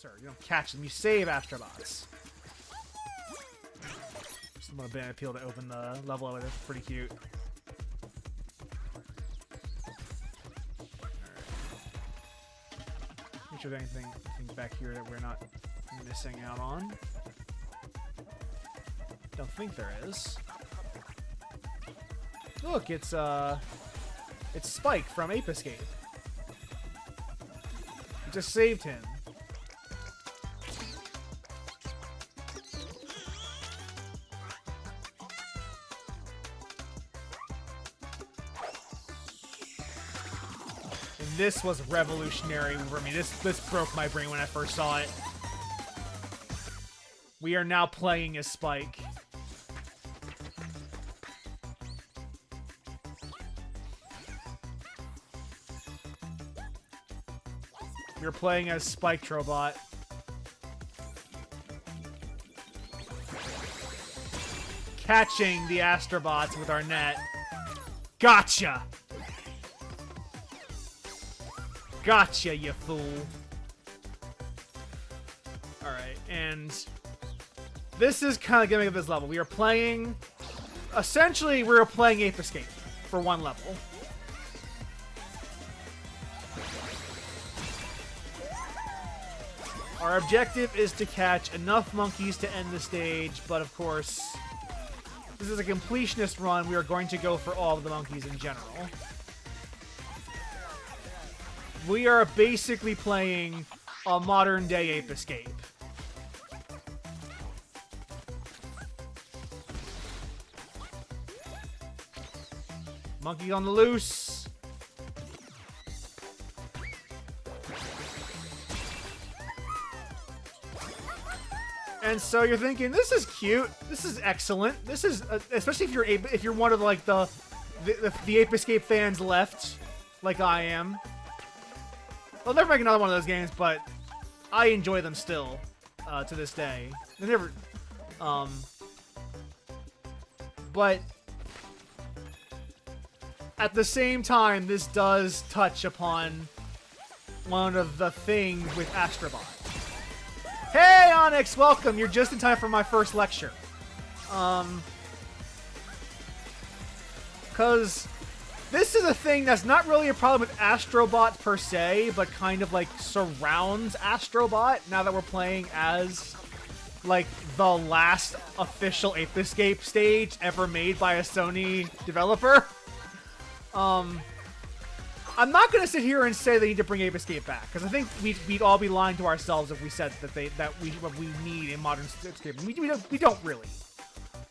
Or you don't catch them, you save Astro Bots. Just a little banana peel to open the level over there. It's pretty cute. Make sure there's anything back here that we're not missing out on. Don't think there is. Look, it's Spike from Ape Escape. We just saved him. And this was revolutionary for me. This broke my brain when I first saw it. We are now playing as Spike. You're playing as Spike Robot. Catching the Astrobots with our net. Gotcha! Gotcha, you fool. Alright, and this is kind of giving up this level. We are playing... Essentially, we are playing Ape Escape for one level. Our objective is to catch enough monkeys to end the stage, but of course, this is a completionist run. We are going to go for all of the monkeys in general. We are basically playing a modern-day Ape Escape. Monkey on the loose. And so you're thinking, this is cute. This is excellent. This is especially if you're one of like the Ape Escape fans left, like I am. They'll never make another one of those games, but I enjoy them still to this day. They never, but at the same time, this does touch upon one of the things with Astro Bot. Hey, Onyx, welcome. You're just in time for my first lecture. Because this is a thing that's not really a problem with Astro Bot per se, but kind of like surrounds Astro Bot now that we're playing as like the last official Ape Escape stage ever made by a Sony developer. I'm not going to sit here and say they need to bring Ape Escape back, because I think we'd all be lying to ourselves if we said that what we need in modern escape. We don't really.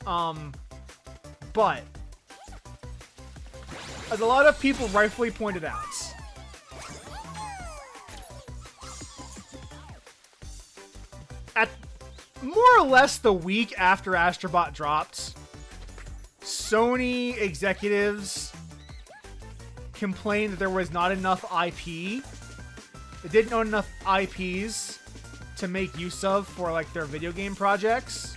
But as a lot of people rightfully pointed out, at more or less the week after Astrobot dropped, Sony executives complained that there was not enough IP. They didn't own enough IPs to make use of for like their video game projects.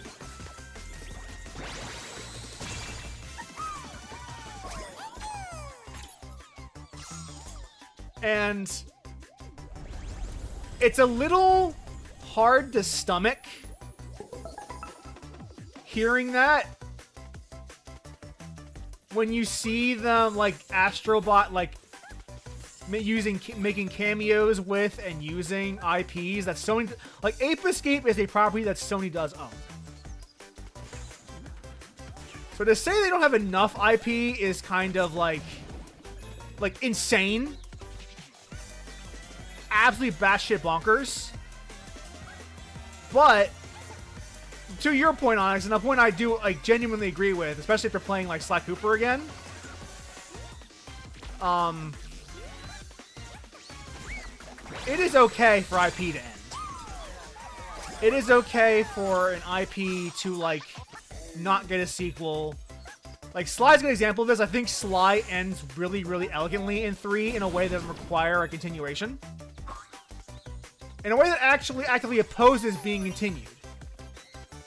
And it's a little hard to stomach hearing that when you see them, like, Astro Bot, like, making cameos with and using IPs that Sony... Like, Ape Escape is a property that Sony does own. So to say they don't have enough IP is kind of, like insane. Absolutely batshit bonkers. But... to your point, Onyx, and a point I do like genuinely agree with, especially if they're playing like Sly Cooper again. It is okay for IP to end. It is okay for an IP to like not get a sequel. Like Sly's a good example of this. I think Sly ends really, really elegantly in 3 in a way that doesn't require a continuation. In a way that actually actively opposes being continued.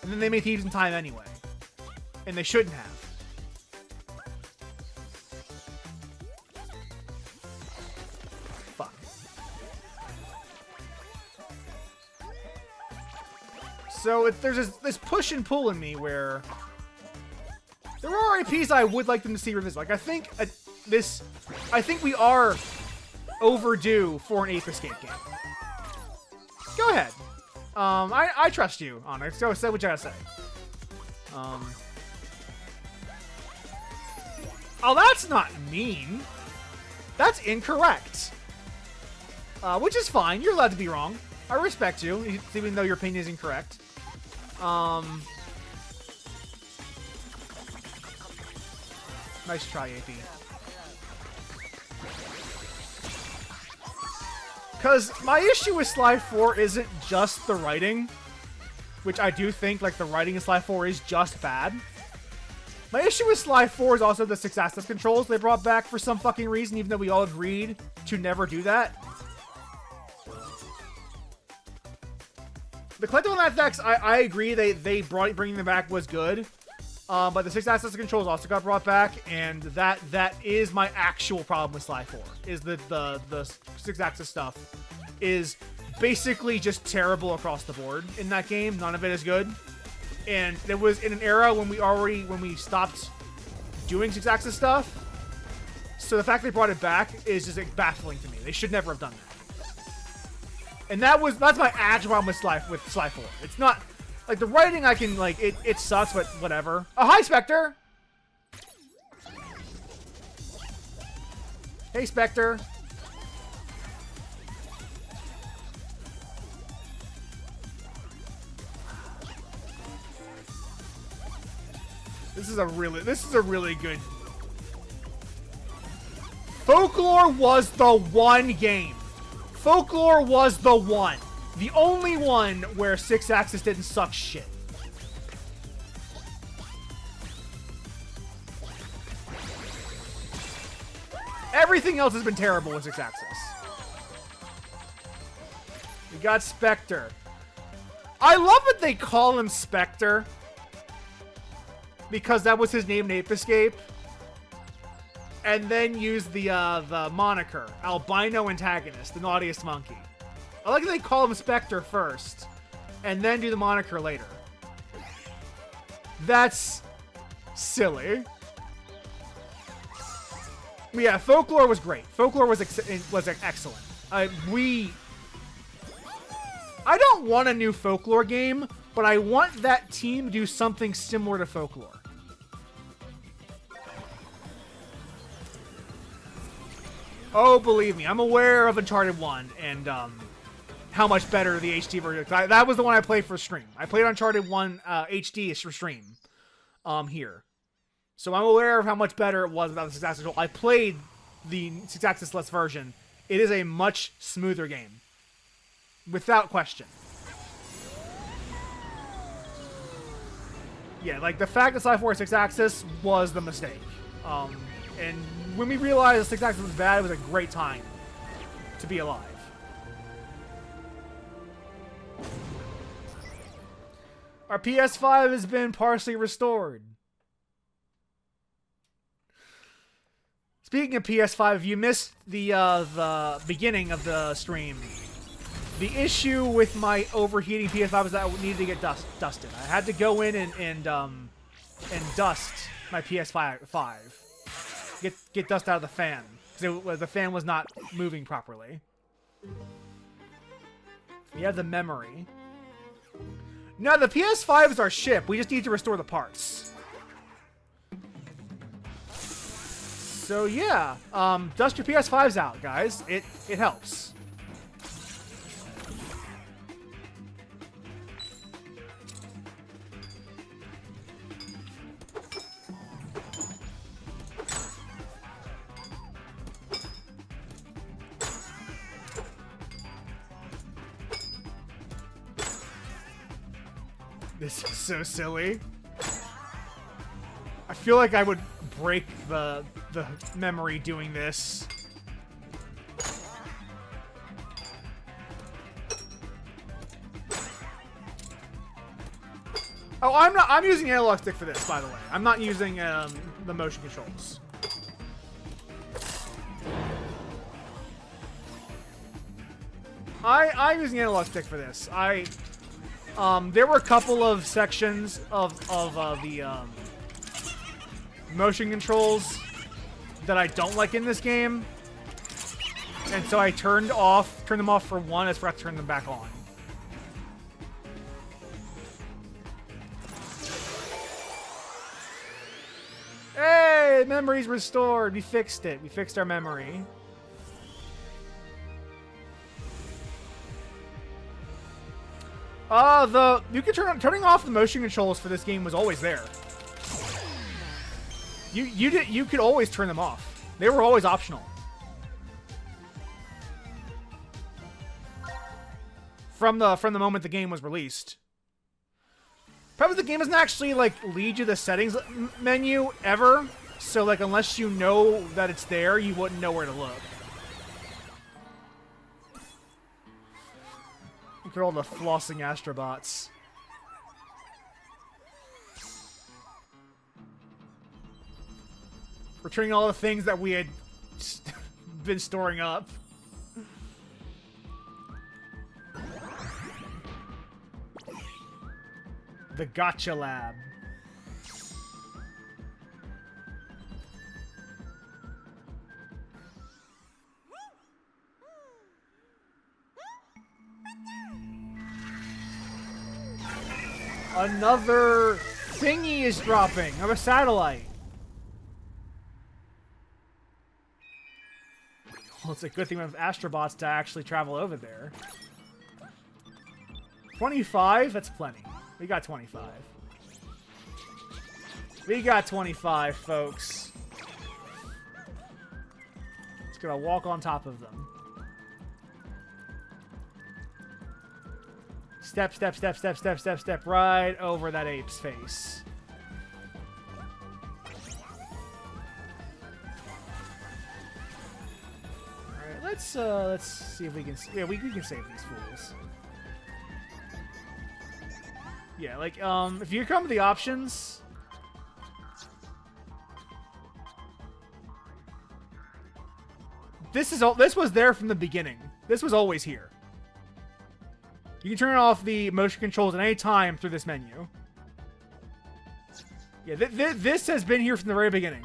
And then they made Thieves in Time anyway. And they shouldn't have. Fuck. So there's this push and pull in me where there are IPs I would like them to see revisited. Like I think we are overdue for an 8th Escape game. Go ahead. I trust you on it. So say what you gotta say. Oh, that's not mean. That's incorrect. Which is fine. You're allowed to be wrong. I respect you, even though your opinion is incorrect. Nice try, AP. Because my issue with Sly 4 isn't just the writing, which I do think, like, the writing in Sly 4 is just bad. My issue with Sly 4 is also the 6-axis controls they brought back for some fucking reason, even though we all agreed to never do that. The collectible effects, I agree, bringing them back was good. But the 6-axis controls also got brought back, and that is my actual problem with Sly 4. Is the 6-axis stuff is basically just terrible across the board in that game. None of it is good. And it was in an era when we stopped doing 6-axis stuff. So the fact they brought it back is just like, baffling to me. They should never have done that. And that's my actual problem with Sly 4. It's not like the writing. I can like it sucks, but whatever. Oh, hi, Spectre. Hey, Spectre. This is a really good. Folklore was the one game. Folklore was the one. The only one where 6-axis didn't suck shit. Everything else has been terrible with 6-axis. We got Spectre. I love that they call him Spectre. Because that was his name in 8th Escape. And then use the moniker, Albino Antagonist, the naughtiest monkey. I like that they call him Spectre first, and then do the moniker later. That's silly. But yeah, Folklore was great. Folklore was excellent. I don't want a new Folklore game, but I want that team to do something similar to Folklore. Oh, believe me, I'm aware of Uncharted 1 and how much better the HD version. That was the one I played for stream. I played Uncharted 1 HD for stream here. So I'm aware of how much better it was without the 6-axis control. I played the 6-axis-less version. It is a much smoother game. Without question. Yeah, like the fact that Sly 4 6-axis was the mistake. And when we realized 6-axis was bad, it was a great time to be alive. Our PS5 has been partially restored. Speaking of PS5, if you missed the beginning of the stream, the issue with my overheating PS5 is that I needed to get dusted. I had to go in and dust my PS5. Get dust out of the fan because the fan was not moving properly. We have the memory. No, the PS5 is our ship. We just need to restore the parts. So yeah, dust your PS5s out, guys. It helps. This is so silly. I feel like I would break the memory doing this. Oh, I'm using analog stick for this, by the way. I'm not using the motion controls. I'm using analog stick for this. There were a couple of sections of the motion controls that I don't like in this game, and so I turned them off for one. I forgot to turn them back on. Hey, memory's restored. We fixed it. We fixed our memory. Turning off the motion controls for this game was always there. You could always turn them off. They were always optional. From the moment the game was released. Probably the game doesn't actually like lead you to the settings menu ever, so like unless you know that it's there, you wouldn't know where to look. Look at all the flossing Astro Bots. Returning all the things that we had been storing up. The Gotcha Lab. Another thingy is dropping of a satellite. Well, it's a good thing we have Astrobots to actually travel over there. 25? That's plenty. We got 25. We got 25, folks. Just gonna walk on top of them. Step, step, step, step, step, step, step right over that ape's face. Alright, let's see if we can... Yeah, we can save these fools. Yeah, like, if you come to the options... This was there from the beginning. This was always here. You can turn off the motion controls at any time through this menu. Yeah, this has been here from the very beginning.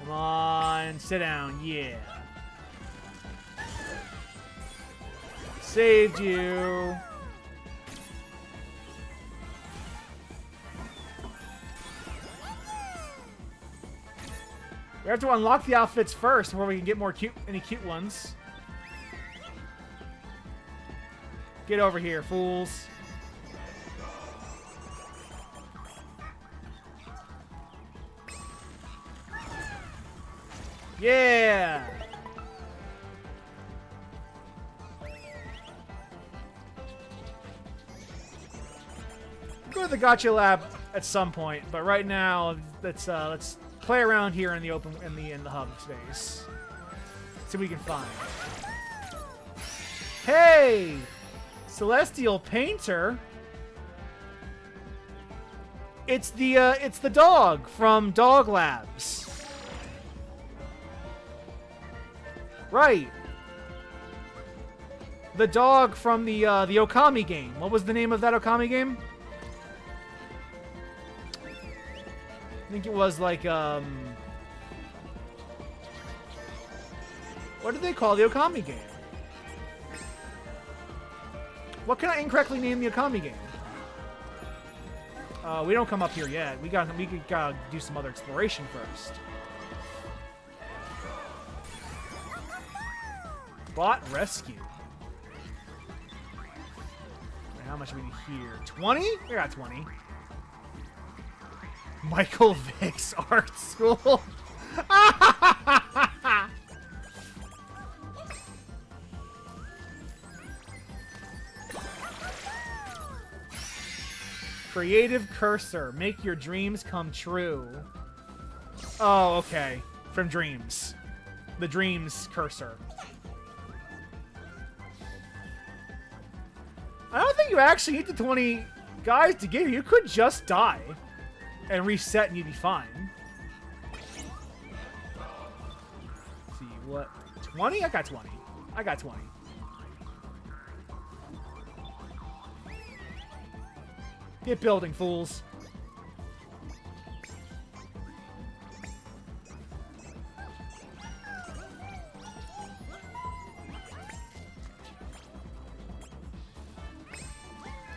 Come on, sit down, yeah. Saved you. We have to unlock the outfits first before we can get more any cute ones. Get over here, fools. Yeah! Go to the Gotcha Lab at some point, but right now let's play around here in the open in the hub space. See what we can find. Hey! Celestial Painter. It's the dog from Dog Labs. Right. The dog from the Okami game. What was the name of that Okami game? I think it was like, what did they call the Okami game? What can I incorrectly name the Okami game? We don't come up here yet. We gotta do some other exploration first. Bot rescue. How much do we need here? 20? We got 20. Michael Vick's art school. Creative cursor. Make your dreams come true. Oh, okay. From Dreams. The Dreams cursor. I don't think you actually need the 20 guys to get here. You could just die and reset and you'd be fine. What? 20? I got 20. I got 20. Get building, fools.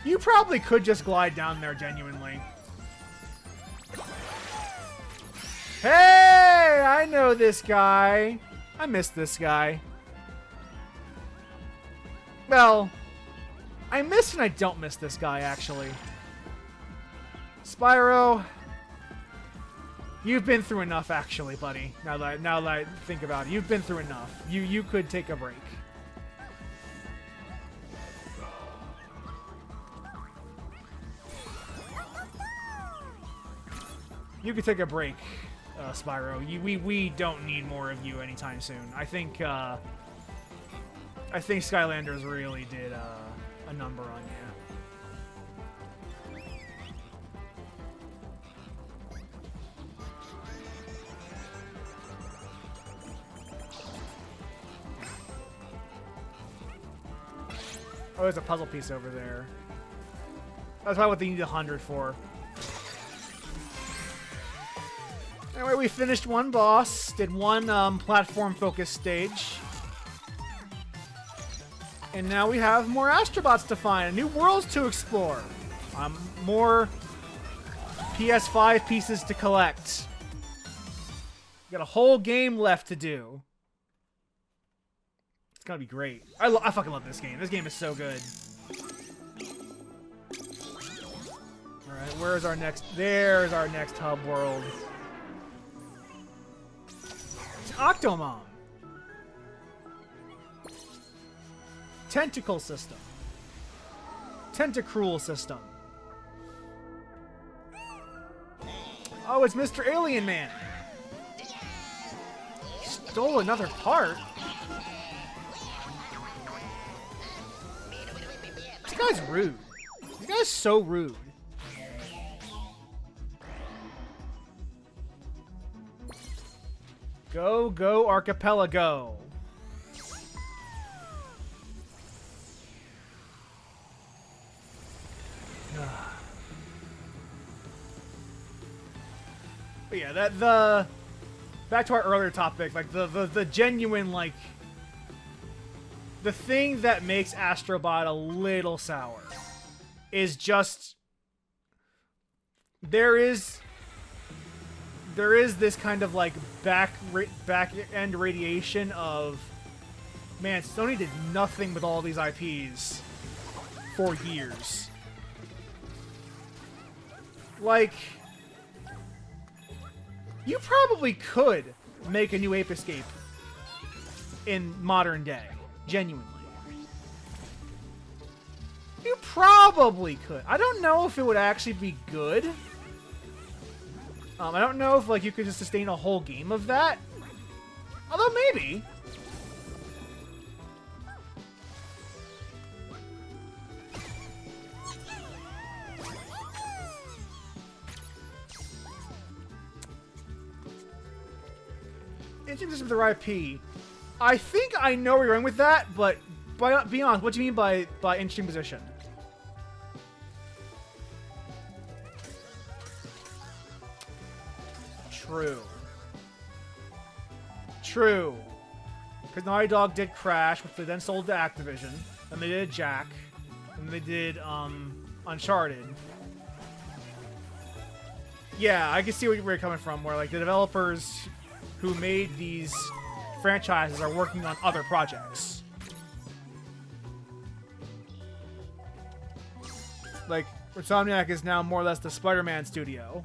You probably could just glide down there genuinely. Hey! I know this guy. I miss this guy. Well, I miss and I don't miss this guy, actually. Spyro, you've been through enough, actually, buddy. Now that I think about it, you've been through enough. You could take a break. You could take a break, Spyro. We don't need more of you anytime soon. I think Skylanders really did a number on you. Oh, there's a puzzle piece over there. That's probably what they need 100 for. Anyway, we finished one boss, did one platform-focused stage. And now we have more Astro Bots to find, and new worlds to explore. More PS5 pieces to collect. We got a whole game left to do. It's gonna be great. I fucking love this game. This game is so good. Alright, where's our next... There's our next hub world. Octomom. Tentacle system. Tentacruel system. Oh, it's Mr. Alien Man. Stole another part? This guy's rude. This guy's so rude. Go, go, Archipelago. But yeah, back to our earlier topic, like the genuine, like, the thing that makes Astro Bot a little sour is just there is this kind of like back end radiation of, man, Sony did nothing with all these IPs for years. Like, you probably could make a new Ape Escape in modern day, genuinely. You probably could. I don't know if it would actually be good. I don't know if, like, you could just sustain a whole game of that. Although, maybe. Interesting with their IP. I think I know where you're going with that, but be honest, what do you mean by interesting position? True. Because Naughty Dog did Crash, which they then sold to Activision. Then they did Jack. And they did Uncharted. Yeah, I can see where you're coming from, where like the developers who made these franchises are working on other projects. Like, Insomniac is now more or less the Spider-Man studio.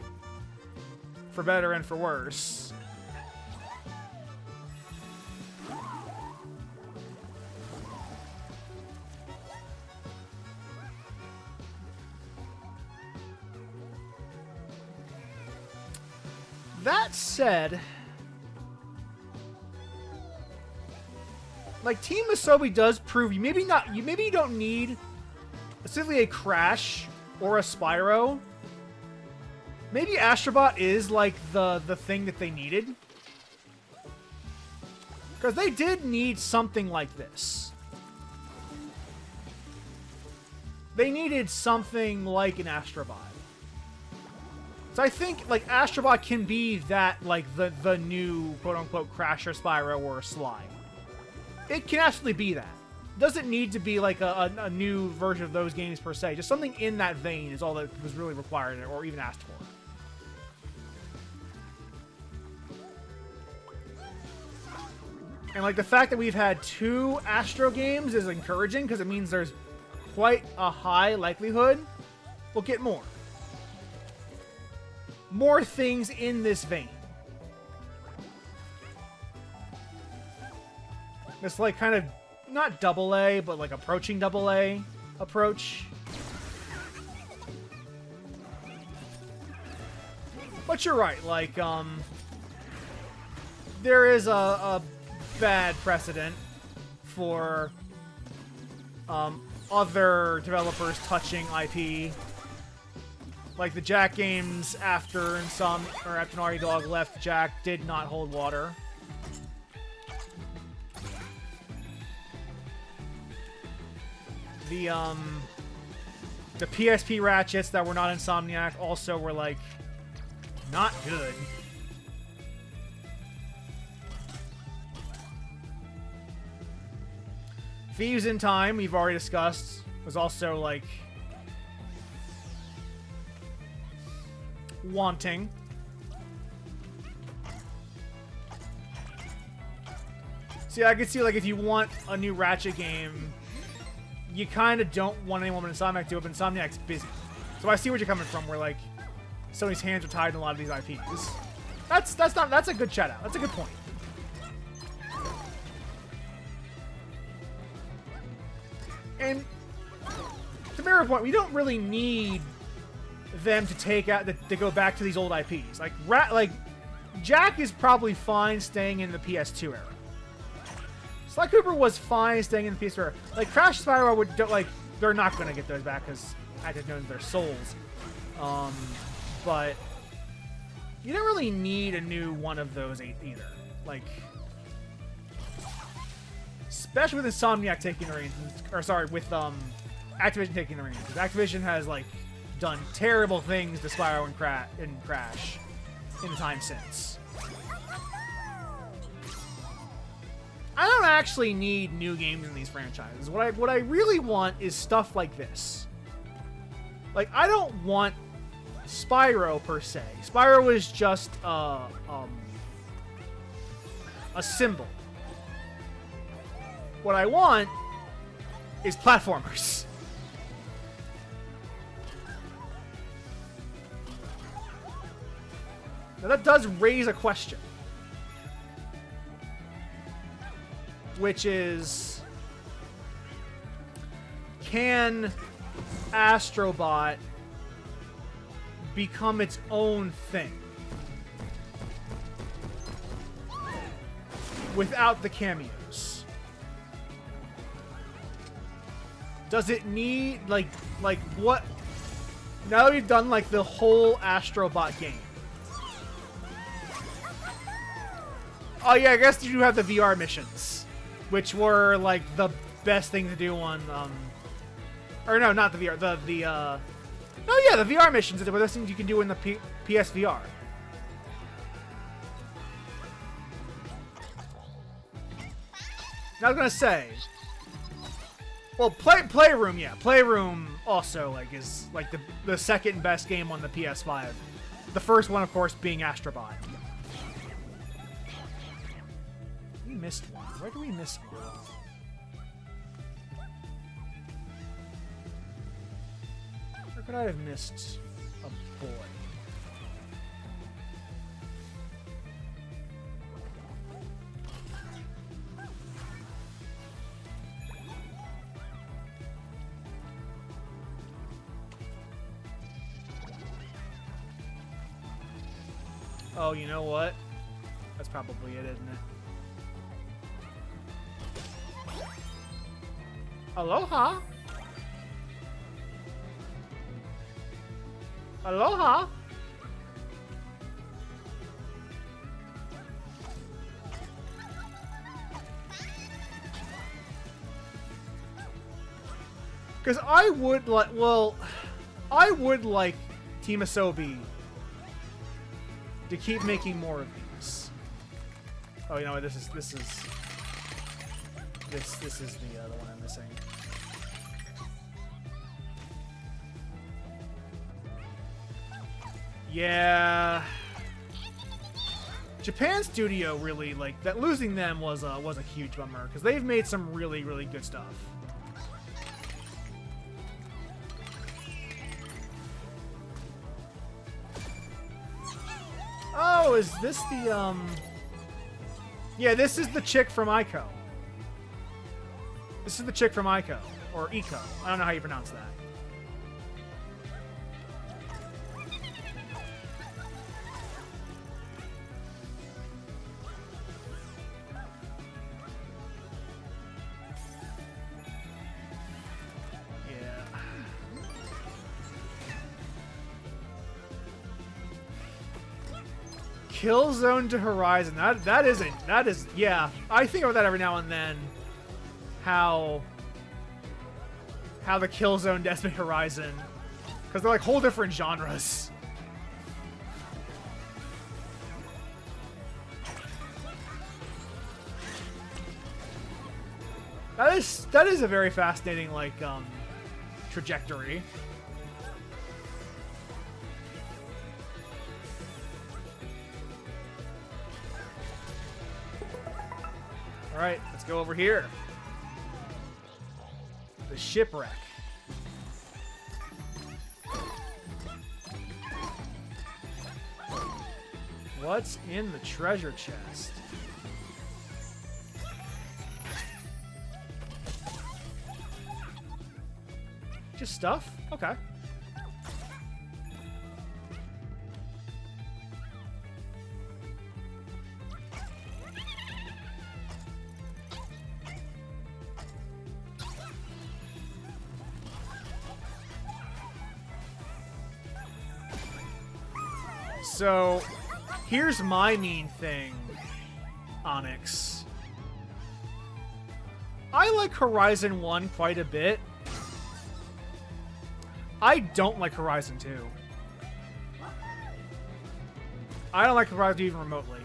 For better and for worse. That said, like, Team Asobi does prove you maybe you don't need specifically a Crash or a Spyro. Maybe Astro Bot is like the thing that they needed. Because they did need something like this. They needed something like an Astro Bot. So I think, like, Astro Bot can be that, like, the new, quote-unquote, Crasher, Spyro, or Sly. It can absolutely be that. Doesn't need to be, like, a new version of those games, per se. Just something in that vein is all that was really required, or even asked for. And, like, the fact that we've had 2 Astro games is encouraging, because it means there's quite a high likelihood we'll get more. More things in this vein. This, like, kind of, not double A, but, like, approaching double A approach. But you're right, like, there is a bad precedent for other developers touching IP. Like the Jack games after Naughty Dog left, Jack did not hold water. The PSP Ratchets that were not Insomniac also were, like, not good. Thieves in Time, we've already discussed, was also, like, wanting. See, I could see, like, if you want a new Ratchet game, you kind of don't want anyone but Insomniac to do it, but Insomniac's busy. So I see where you're coming from, where, like, Sony's hands are tied in a lot of these IPs. That's a good shout out. That's a good point. And to mirror point, we don't really need them to take out to go back to these old IPs. Like Jack is probably fine staying in the PS2 era. Sly Cooper was fine staying in the PS2 era. Like Crash Spyro like they're not going to get those back because Active knows their souls. But you don't really need a new one of those either. Like, especially with Insomniac taking the reins, or sorry, with Activision taking the reins. Because Activision has, like, done terrible things to Spyro and Crash in the time since. I don't actually need new games in these franchises. What I really want is stuff like this. Like, I don't want Spyro per se. Spyro is just a symbol. What I want is platformers. Now that does raise a question. Which is, can Astro Bot become its own thing without the cameos? Does it need, like what? Now that we've done, like, the whole Astro Bot game. Oh yeah, I guess you have the VR missions, which were, like, the best thing to do on, or no, not the VR, oh yeah, the VR missions are the best things you can do in the PSVR. I was gonna say, well, Playroom, yeah, Playroom also, like, is, like, the second best game on the PS5. The first one, of course, being Astro Bot. We missed one. Where do we miss one? Where could I have missed a boy? Oh, you know what? That's probably it, isn't it? Aloha! Aloha! Because I would like, well, I would like Team Asobi to keep making more of these. Oh, you know what? This is the one I'm missing. Yeah. Japan Studio really, like, that losing them was a huge bummer because they've made some really, really good stuff. Oh, is this the yeah, this is the chick from Ico. This is the chick from Ico or Eco. I don't know how you pronounce that. Killzone to Horizon. That is yeah. I think about that every now and then. How the Killzone Destiny Horizon, because they're like whole different genres. That is a very fascinating like trajectory. All right, let's go over here. The shipwreck. What's in the treasure chest? Just stuff? Okay. So, here's my mean thing, Onyx. I like Horizon 1 quite a bit. I don't like Horizon 2. I don't like Horizon 2 even remotely.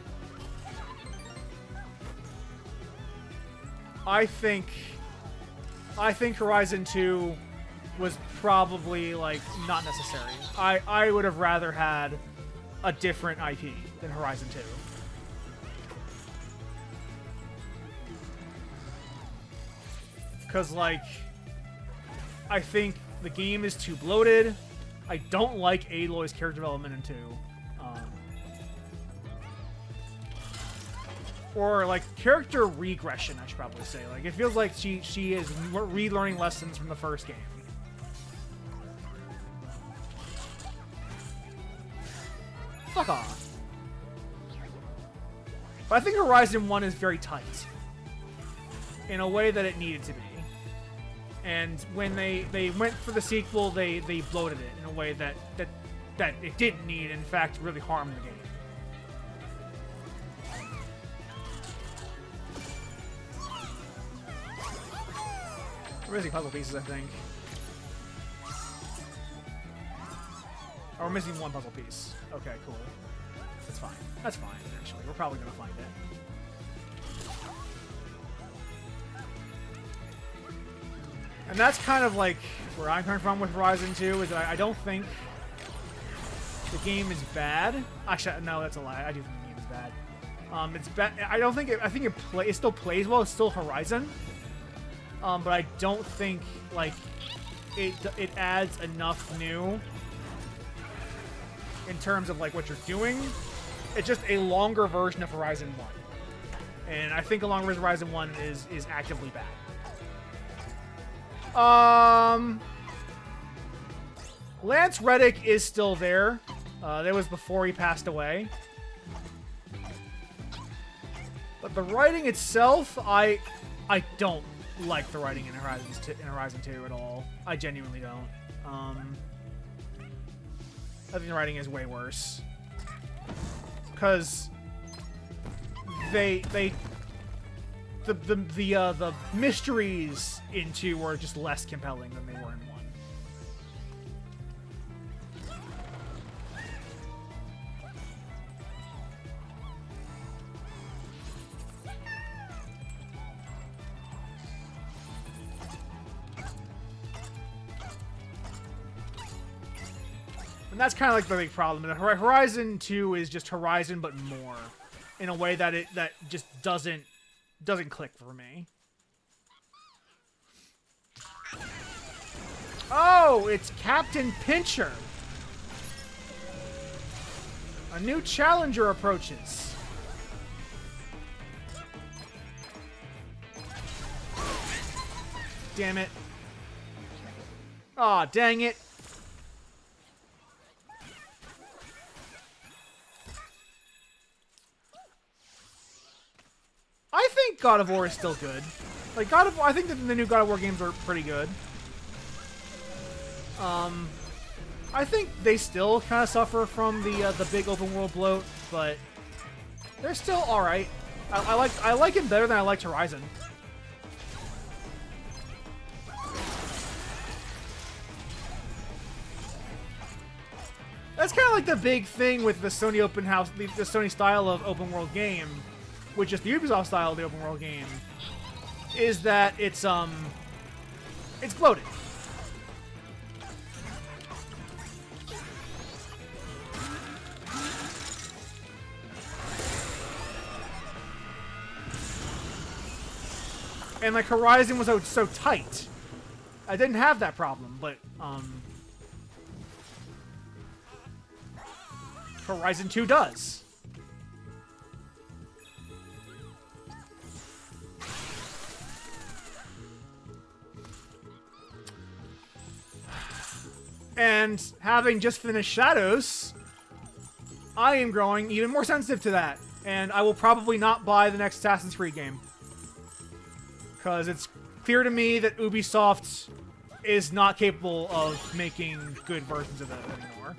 I think Horizon 2 was probably, like, not necessary. I would have rather had a different IP than Horizon 2. Because, like, I think the game is too bloated. I don't like Aloy's character development in 2. Or, like, character regression, I should probably say. Like, it feels like she is relearning lessons from the first game. Fuck off. But I think Horizon 1 is very tight. In a way that it needed to be. And when they went for the sequel, they bloated it in a way that it didn't need, in fact, really harmed the game. We're missing puzzle pieces, I think. Oh, we're missing one puzzle piece. Okay, cool. That's fine. That's fine, actually. We're probably going to find it. And that's kind of like where I'm coming from with Horizon 2, is that I don't think the game is bad. Actually, no, that's a lie. I do think the game is bad. It's bad. I don't think I think it still plays well. It's still Horizon. But I don't think like it adds enough new in terms of like what you're doing. It's just a longer version of Horizon 1. And I think a longer version of Horizon 1 is actively bad. Lance Reddick is still there. That was before he passed away. But the writing itself, I don't like the writing in Horizon 2 at all. I genuinely don't. I think the writing is way worse. Because they the mysteries in 2 were just less compelling than they were in 1. And that's kind of like the big problem. Horizon 2 is just Horizon, but more, in a way that that just doesn't click for me. Oh, it's Captain Pincher. A new challenger approaches. Damn it. Aw, dang it. I think God of War is still good. Like, I think that the new God of War games are pretty good. I think they still kind of suffer from the big open world bloat, but they're still all right. I like it better than I liked Horizon. That's kind of like the big thing with the Sony open house, the Sony style of open world game, which is the Ubisoft style of the open world game, is that it's bloated. And like Horizon was so tight. I didn't have that problem, but Horizon 2 does. And having just finished Shadows, I am growing even more sensitive to that. And I will probably not buy the next Assassin's Creed game. Because it's clear to me that Ubisoft is not capable of making good versions of that anymore.